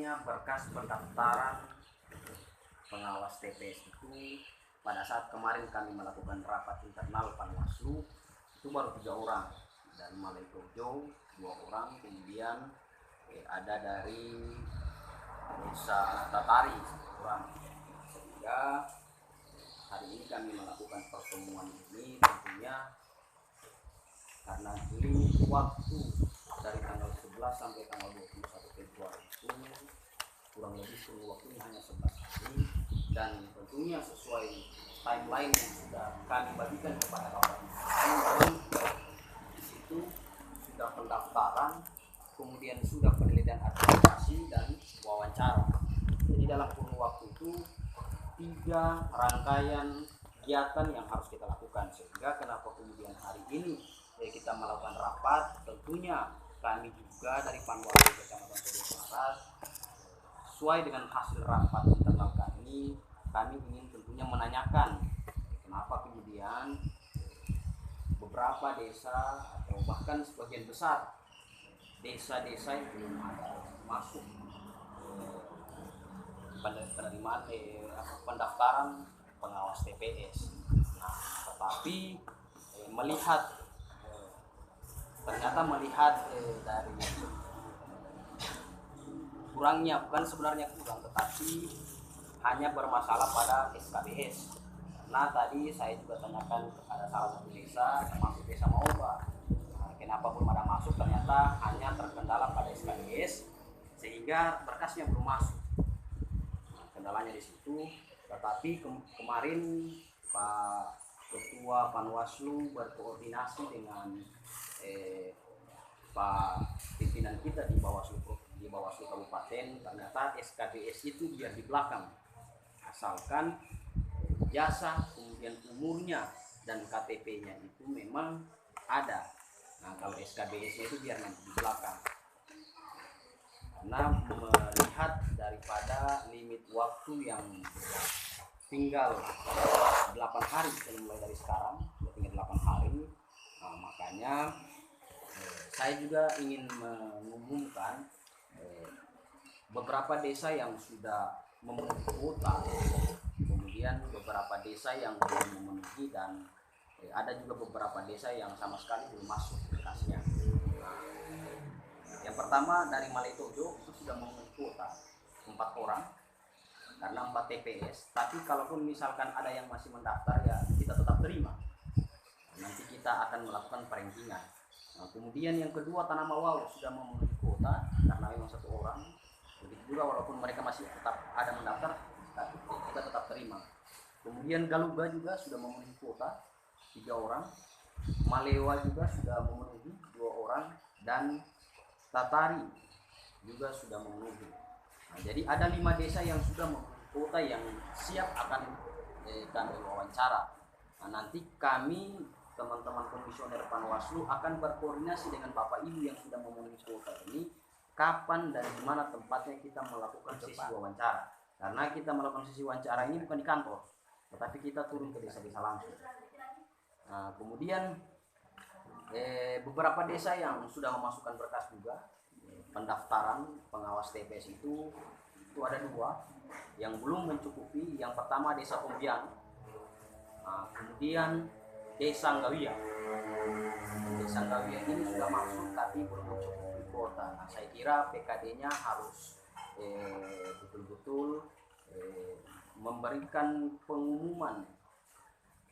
selanjutnya berkas pendaftaran pengawas TPS itu pada saat kemarin kami melakukan rapat internal Panwaslu itu baru 3 orang dari Malai Tojo 2 orang, kemudian ada dari Desa Tatari 1 orang. Sehingga hari ini kami melakukan pertemuan ini tentunya karena limit waktu dari tanggal 11 sampai tanggal 21 Februari itu kurang lebih seluruh waktunya hanya 11 hari, dan tentunya sesuai timeline yang sudah kami bagikan kepada kawan-kawan. Di situ sudah pendaftaran, kemudian sudah penelitian administrasi dan wawancara. Jadi dalam kurun waktu itu 3 rangkaian kegiatan yang harus kita lakukan, sehingga kenapa kemudian hari ini kita melakukan rapat, tentunya kami juga dari Panwaslu Kecamatan Tojo Barat sesuai dengan hasil rapat internal kami ingin tentunya menanyakan kenapa kemudian beberapa desa atau bahkan sebagian besar desa-desa yang belum ada masuk penerimaan pendaftaran pengawas TPS. Nah, tetapi ternyata melihat dari kurangnya, bukan sebenarnya kurang, tetapi hanya bermasalah pada SKBS. Karena tadi saya juga tanyakan kepada salah satu desa, termasuk Desa Maoba, kenapa belum ada masuk, ternyata hanya terkendala pada SKBS sehingga berkasnya belum masuk. Kendalanya di situ. Tetapi kemarin Pak Ketua Panwaslu berkoordinasi dengan Pak pimpinan kita di Bawaslu Kabupaten, ternyata SKBS itu biar di belakang, asalkan jasa kemudian umurnya dan KTP-nya itu memang ada. Nah, kalau SKBS-nya itu biar nanti di belakang. Karena melihat daripada limit waktu yang tinggal 8 hari, mulai dari sekarang tinggal 8 hari. Nah, makanya saya juga ingin mengumumkan beberapa desa yang sudah memenuhi kuota, kemudian beberapa desa yang belum memenuhi, dan ada juga beberapa desa yang sama sekali belum masuk berkasnya. Yang pertama dari Malai Tojo itu sudah memenuhi kuota 4 orang karena 4 TPS, tapi kalaupun misalkan ada yang masih mendaftar ya kita tetap terima. Nanti kita akan melakukan perankingan. Nah, kemudian yang kedua Tanah Mawau sudah memenuhi kuota karena memang 1 orang. Begitu juga walaupun mereka masih tetap ada mendaftar, kita tetap terima. Kemudian Galuga juga sudah memenuhi kuota 3 orang. Malewa juga sudah memenuhi 2 orang, dan Tatari juga sudah memenuhi. Nah, jadi ada 5 desa yang sudah memenuhi kuota yang siap akan kami wawancara. Nah, nanti kami teman-teman komisioner Panwaslu akan berkoordinasi dengan Bapak Ibu yang sudah memenuhi kuota ini, kapan dan di mana tempatnya kita melakukan sesi wawancara. Karena kita melakukan sesi wawancara ini bukan di kantor, tetapi kita turun ke desa-desa langsung. Nah, kemudian beberapa desa yang sudah memasukkan berkas juga pendaftaran pengawas TPS itu ada 2 yang belum mencukupi. Yang pertama Desa Pombian, kemudian Desa Anggawia. Desa Anggawia ini sudah masuk tapi belum mencukupi kuota. Nah, saya kira PKD-nya harus betul-betul memberikan pengumuman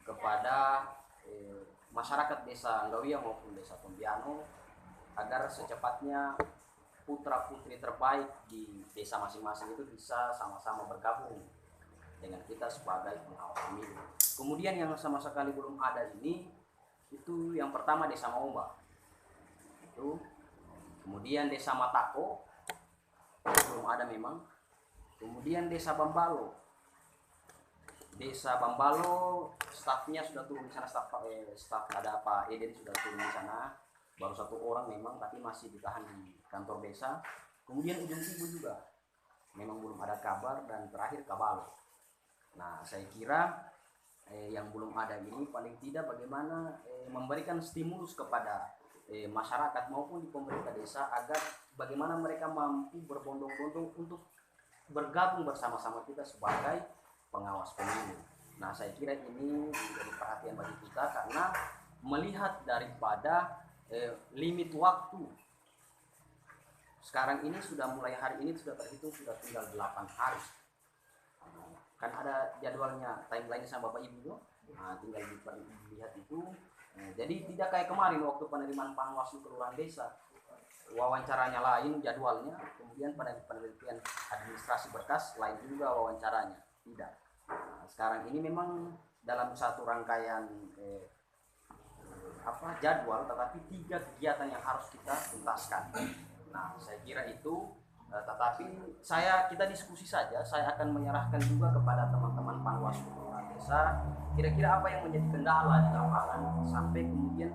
kepada masyarakat Desa Anggawia maupun Desa Pombiano agar secepatnya putra-putri terbaik di desa masing-masing itu bisa sama-sama bergabung dengan kita sebagai pengawas pemilu. Kemudian yang sama sekali belum ada ini itu yang pertama Desa Maoba. Kemudian Desa Matako belum ada memang. Kemudian Desa Bambalo. Desa Bambalo stafnya sudah turun di sana, staf ada Pak Eden sudah turun di sana. Baru 1 orang memang, tapi masih ditahan di kantor desa. Kemudian Ujung Sibu juga memang belum ada kabar, dan terakhir Kabalo. Nah, saya kira yang belum ada ini paling tidak bagaimana memberikan stimulus kepada masyarakat maupun di pemerintah desa agar bagaimana mereka mampu berbondong-bondong untuk bergabung bersama-sama kita sebagai pengawas pemilu. Nah, saya kira ini menjadi perhatian bagi kita karena melihat daripada limit waktu sekarang ini sudah mulai hari ini sudah terhitung sudah tinggal 8 hari. Kan ada jadwalnya, timeline sama Bapak Ibu. Nah, tinggal dilihat itu. Jadi tidak kayak kemarin waktu penerimaan Panwaslu kelurahan desa. Wawancaranya lain jadwalnya, kemudian penelitian administrasi berkas lain juga wawancaranya. Tidak. Nah, sekarang ini memang dalam satu rangkaian jadwal, tetapi 3 kegiatan yang harus kita tuntaskan. Nah, saya kira itu, tetapi kita diskusi saja. Saya akan menyerahkan juga kepada teman-teman Panwaslu kelurahan desa, kira-kira apa yang menjadi kendala di lapangan sampai kemudian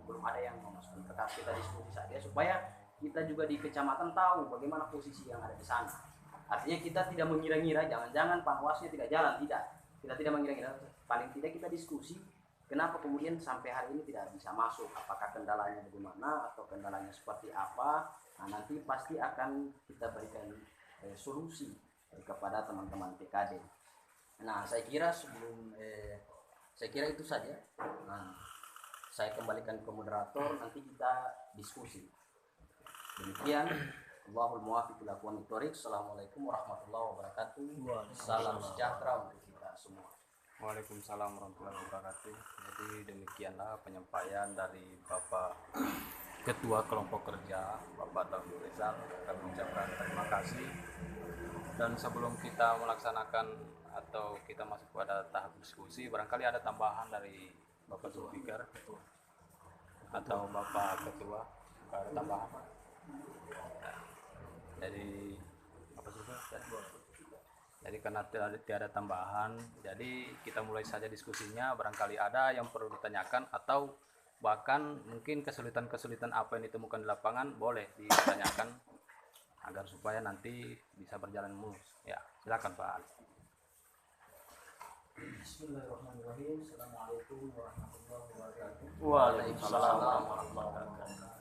belum ada yang memasukkan berkas. Kita diskusi saja supaya kita juga di kecamatan tahu bagaimana posisi yang ada di sana. Artinya kita tidak mengira-ngira, jangan-jangan Panwasnya tidak jalan, tidak. Kita tidak mengira-ngira, paling tidak kita diskusi kenapa kemudian sampai hari ini tidak bisa masuk, apakah kendalanya bagaimana atau kendalanya seperti apa. Nah, nanti pasti akan kita berikan solusi kepada teman-teman TKD. Nah, saya kira itu saja. Nah, saya kembalikan ke moderator, nanti kita diskusi. Demikian. Allahul muwaffiq ila aqwamit thoriq. Assalamualaikum warahmatullahi wabarakatuh. Salam sejahtera untuk kita semua. Waalaikumsalam warahmatullahi wabarakatuh. Jadi demikianlah penyampaian dari Bapak Ketua Kelompok Kerja, Bapak Tauhid Rizal. Kami ucapkan terima kasih. Dan sebelum kita melaksanakan atau kita masuk pada tahap diskusi, barangkali ada tambahan dari Bapak Zulfikar atau Bapak Ketua, ada tambahan. Jadi apa Zulfikar? Jadi karena tiada tambahan, jadi kita mulai saja diskusinya. Barangkali ada yang perlu ditanyakan atau bahkan mungkin kesulitan-kesulitan apa yang ditemukan di lapangan boleh ditanyakan agar supaya nanti bisa berjalan mulus. Ya, silakan Pak. Bismillahirrahmanirrahim. Assalamualaikum warahmatullahi wabarakatuh. Waalaikumsalam warahmatullahi wabarakatuh.